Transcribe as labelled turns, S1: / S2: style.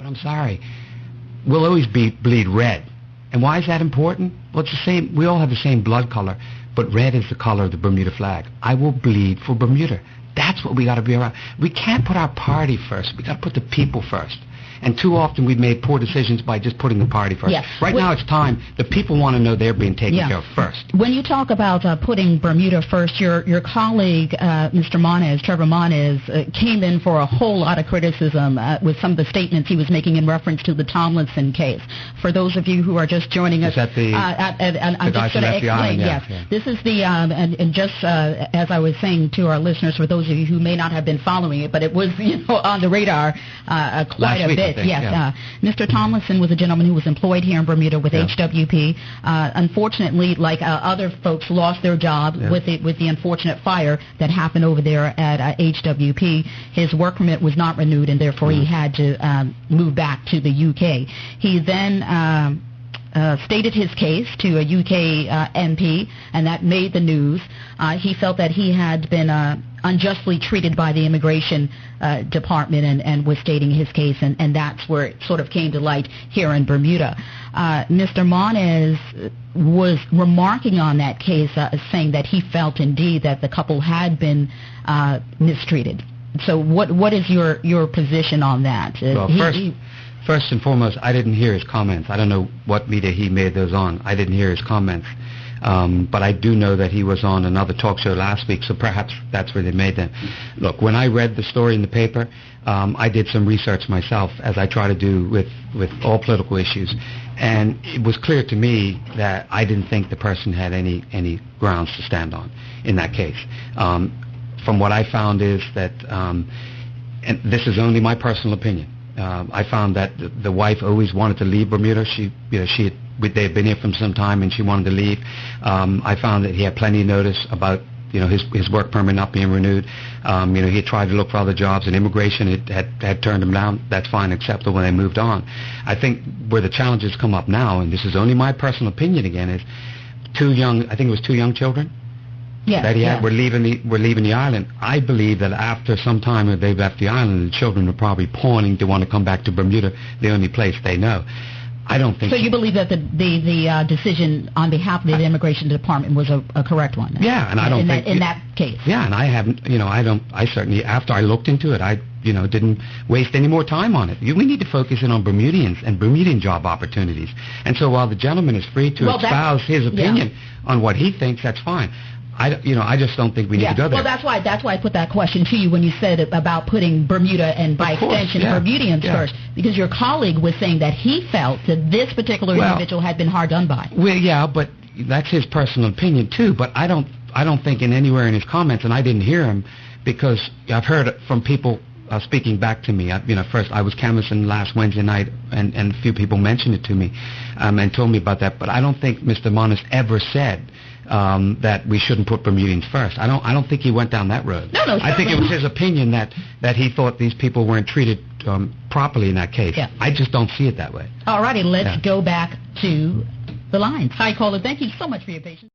S1: but I'm sorry, we'll always bleed red. And why is that important? Well, it's the same. We all have the same blood color, but red is the color of the Bermuda flag. I will bleed for Bermuda. That's what we got to be around. We can't put our party first. We got to put the people first. And too often we've made poor decisions by just putting the party first.
S2: Yeah.
S1: Right now it's time. The people want to know they're being taken care of first.
S2: When you talk about putting Bermuda first, your colleague, Mr. Moniz, Trevor Moniz, came in for a whole lot of criticism with some of the statements he was making in reference to the Tomlinson case. For those of you who are just joining us,
S1: is that
S2: I'm just going to explain. Yes, this is the and just as I was saying to our listeners, for those of you who may not have been following it, but it was on the radar quite a bit. Yes, Mr. Tomlinson was a gentleman who was employed here in Bermuda with HWP. Unfortunately, like other folks, lost their job with the unfortunate fire that happened over there at HWP. His work permit was not renewed, and therefore he had to move back to the UK. He then stated his case to a UK MP, and that made the news. He felt that he had been unjustly treated by the immigration department and was stating his case, and that's where it sort of came to light here in Bermuda. Mr. Moniz was remarking on that case, saying that he felt indeed that the couple had been mistreated. So what is your position on that?
S1: Well, first and foremost, I didn't hear his comments. I don't know what media he made those on. I didn't hear his comments. But I do know that he was on another talk show last week, so perhaps that's where they made them. Look, when I read the story in the paper, I did some research myself, as I try to do with all political issues, and it was clear to me that I didn't think the person had any grounds to stand on in that case. From what I found is that, and this is only my personal opinion, I found that the wife always wanted to leave Bermuda. They had been here for some time, and she wanted to leave. I found that he had plenty of notice about his work permit not being renewed. He had tried to look for other jobs, and immigration had turned him down. That's fine, acceptable when they moved on. I think where the challenges come up now, and this is only my personal opinion again, is two young children. That he had, were leaving the island. I believe that after some time that they've left the island, the children are probably pawning to want to come back to Bermuda, the only place they know. I don't think. So
S2: you believe that the decision on behalf of the immigration department was a correct one?
S1: Yeah, and I don't think
S2: in that case.
S1: Yeah, and I haven't. I certainly, after I looked into it, I didn't waste any more time on it. We need to focus in on Bermudians and Bermudian job opportunities. And so while the gentleman is free to espouse his opinion on what he thinks, that's fine. I just don't think we need to go there.
S2: Well, that's why I put that question to you when you said about putting Bermuda and by extension Bermudians first, because your colleague was saying that he felt that this particular individual had been hard done by.
S1: Well, yeah, but that's his personal opinion too. But I don't think anywhere in his comments, and I didn't hear him because I've heard it from people speaking back to me. First I was canvassing last Wednesday night, and a few people mentioned it to me and told me about that. But I don't think Mr. Moniz ever said that we shouldn't put Bermudians first. I don't think he went down that road.
S2: No,
S1: I think it was his opinion that he thought these people weren't treated properly in that case.
S2: Yeah.
S1: I just don't see it that way.
S2: All righty, let's go back to the lines. Hi, caller. Thank you so much for your patience.